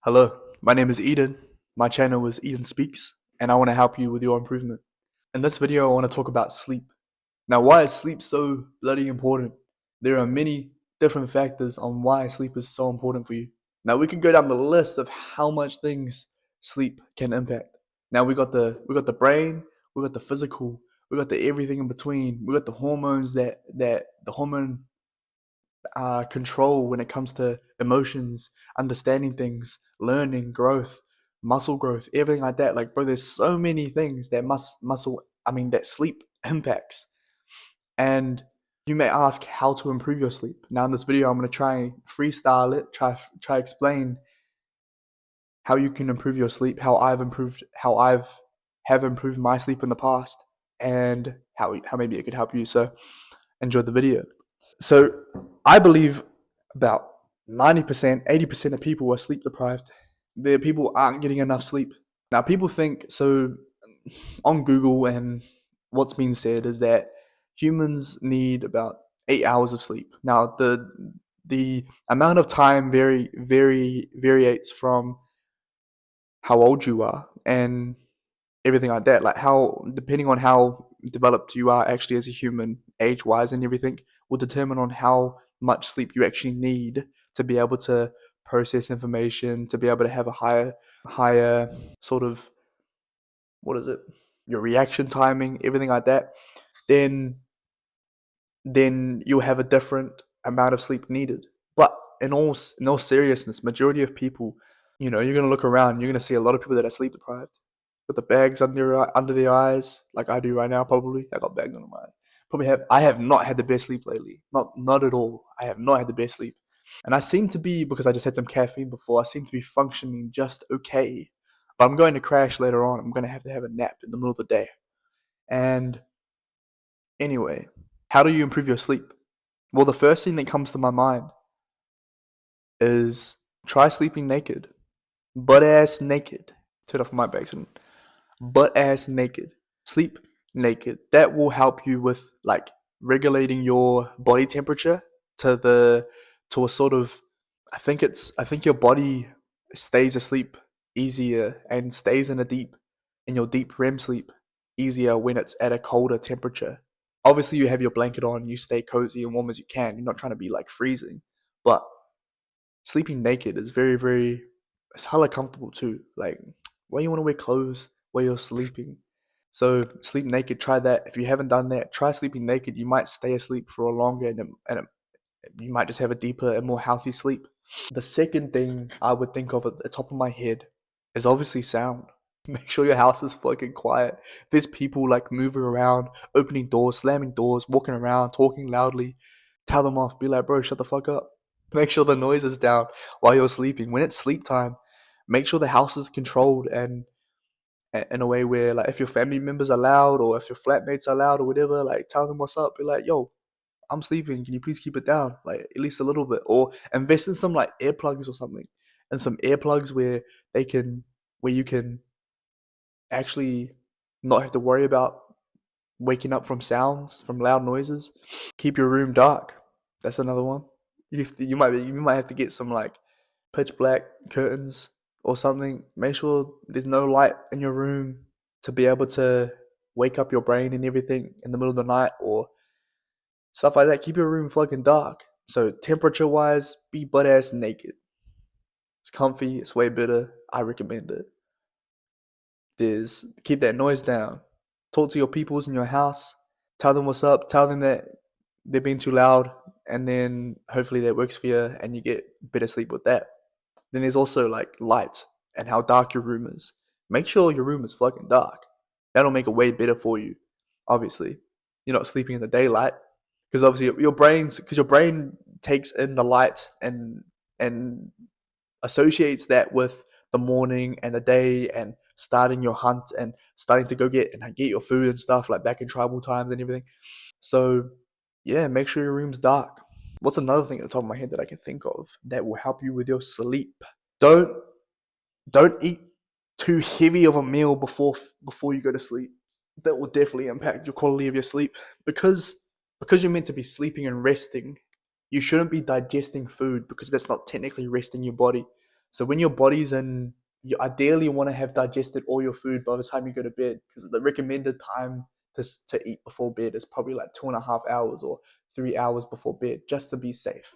Hello, my name is Eden. My channel is Eden Speaks, and I want to help you with your improvement. In this video, I want to talk about sleep. Now, why is sleep so bloody important? There are many different factors on why sleep is so important for you. Now, we can go down the list of how much things sleep can impact. Now, we got the brain, we got the physical, we got the everything in between. We got the hormones that the hormone control when it comes to emotions, understanding things, learning, growth, muscle growth, everything like that. Like, bro, there's so many things that that sleep impacts. And you may ask how to improve your sleep. Now, in this video, I'm gonna try freestyle it, try explain how you can improve your sleep, how I've have improved my sleep in the past, and how maybe it could help you. So, enjoy the video. So I believe about 90%, 80% of people are sleep deprived. The people aren't getting enough sleep. Now people think so on Google, and what's being said is that humans need about 8 hours of sleep. Now the amount of time varies from how old you are and everything like that. Like how depending on how developed you are actually as a human, age wise and everything, will determine on how much sleep you actually need to be able to process information, to be able to have a higher sort of what is it? Your reaction timing, everything like that, then you'll have a different amount of sleep needed. But in all seriousness, majority of people, you're gonna look around, you're gonna see a lot of people that are sleep deprived, with the bags under their eyes, like I do right now. Probably I got bags under my eyes. I have not had the best sleep lately. Not at all. I have not had the best sleep, and I seem to be because I just had some caffeine before. I seem to be functioning just okay, but I'm going to crash later on. I'm going to have a nap in the middle of the day. And anyway, how do you improve your sleep? Well, the first thing that comes to my mind is try sleeping naked, butt ass naked. Turn off my bags and butt ass naked. Sleep naked. That will help you with like regulating your body temperature to the to a sort of I think your body stays asleep easier and stays in your deep REM sleep easier when it's at a colder temperature. Obviously you have your blanket on, you stay cozy and warm as you can. You're not trying to be like freezing. But sleeping naked is it's hella comfortable too. Like, why you want to wear clothes while you're sleeping? So sleep naked. Try that. If you haven't done that, try sleeping naked. You might stay asleep for a longer, you might just have a deeper and more healthy sleep. The second thing I would think of at the top of my head is obviously sound. Make sure your house is fucking quiet. If there's people like moving around, opening doors, slamming doors, walking around, talking loudly, tell them off. Be like, bro, shut the fuck up. Make sure the noise is down while you're sleeping. When it's sleep time, make sure the house is controlled and in a way where like if your family members are loud or if your flatmates are loud or whatever, like tell them what's up. Be like, yo, I'm sleeping. Can you please keep it down? Like at least a little bit. Or invest in some like earplugs or something. And some earplugs where you can actually not have to worry about waking up from sounds, from loud noises. Keep your room dark. That's another one. You might have to get some like pitch black curtains or something. Make sure there's no light in your room to be able to wake up your brain and everything in the middle of the night or stuff like that. Keep your room fucking dark. So temperature wise, be butt ass naked. It's comfy. It's way better. I recommend it. There's keep that noise down. Talk to your peoples in your house. Tell them what's up. Tell them that they're being too loud, and then hopefully that works for you, and you get better sleep with that. Then there's also like light and how dark your room is. Make sure your room is fucking dark. That'll make it way better for you. Obviously, you're not sleeping in the daylight because obviously your brain takes in the light and associates that with the morning and the day and starting your hunt and starting to go get your food and stuff like back in tribal times and everything. So yeah, make sure your room's dark. What's another thing at the top of my head that I can think of that will help you with your sleep? Don't don't eat too heavy of a meal before you go to sleep. That will definitely impact your quality of your sleep because you're meant to be sleeping and resting. You shouldn't be digesting food because that's not technically resting your body. So when your body's in, you ideally want to have digested all your food by the time you go to bed, because the recommended time to eat before bed is probably like 2.5 hours or 3 hours before bed, just to be safe.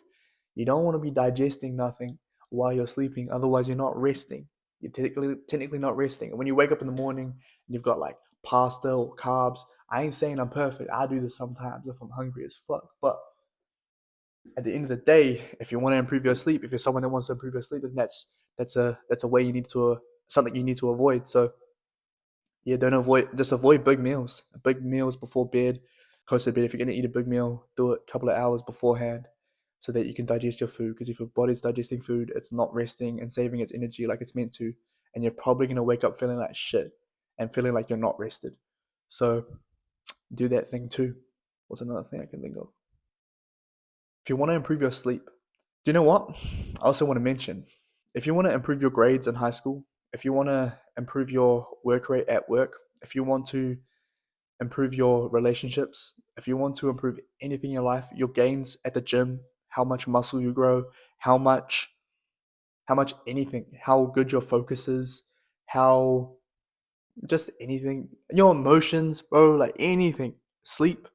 You don't want to be digesting nothing while you're sleeping, otherwise you're not resting. You're technically not resting. And when you wake up in the morning and you've got like pasta or carbs, I ain't saying I'm perfect. I do this sometimes if I'm hungry as fuck. But at the end of the day, if you want to improve your sleep, if you're someone that wants to improve your sleep, then that's a way you need to something you need to avoid. So yeah, don't avoid just avoid big meals. Big meals before bed, close to bed. If you're gonna eat a big meal, do it a couple of hours beforehand, so that you can digest your food. Because if your body's digesting food, it's not resting and saving its energy like it's meant to, and you're probably gonna wake up feeling like shit and feeling like you're not rested. So do that thing too. What's another thing I can think of? If you want to improve your sleep, do you know what? I also want to mention, if you want to improve your grades in high school, if you want to improve your work rate at work, if you want to improve your relationships, if you want to improve anything in your life, your gains at the gym, how much muscle you grow, how much anything, how good your focus is, how just anything, your emotions, bro, like anything, sleep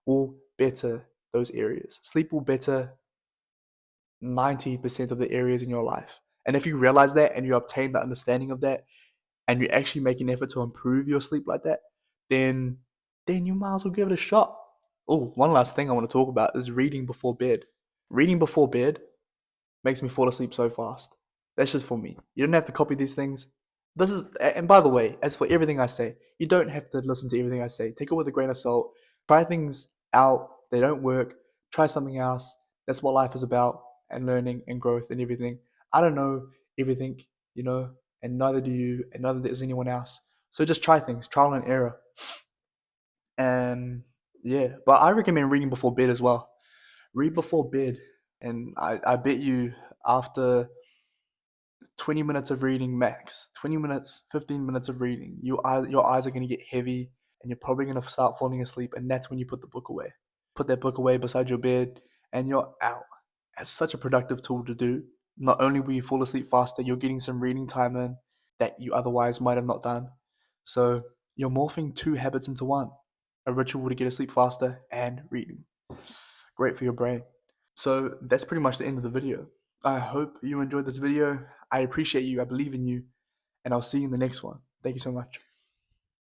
will better those areas. Sleep will better 90% of the areas in your life. And if you realize that and you obtain the understanding of that and you actually make an effort to improve your sleep like that, then you might as well give it a shot. Oh, one last thing I want to talk about is reading before bed. Reading before bed makes me fall asleep so fast. That's just for me. You don't have to copy these things. And by the way, as for everything I say, you don't have to listen to everything I say. Take it with a grain of salt. Try things out. They don't work. Try something else. That's what life is about, and learning and growth and everything. I don't know everything, you know, and neither do you, and neither does anyone else. So just try things, trial and error. And yeah, but I recommend reading before bed as well. Read before bed, and I bet you after 20 minutes of reading max, 20 minutes, 15 minutes of reading, your eyes are going to get heavy and you're probably going to start falling asleep. And that's when you put the book away. Put that book away beside your bed and you're out. It's such a productive tool to do. Not only will you fall asleep faster, you're getting some reading time in that you otherwise might have not done. So you're morphing two habits into one, a ritual to get to sleep faster and reading. Great for your brain. So that's pretty much the end of the video. I hope you enjoyed this video. I appreciate you. I believe in you. And I'll see you in the next one. Thank you so much.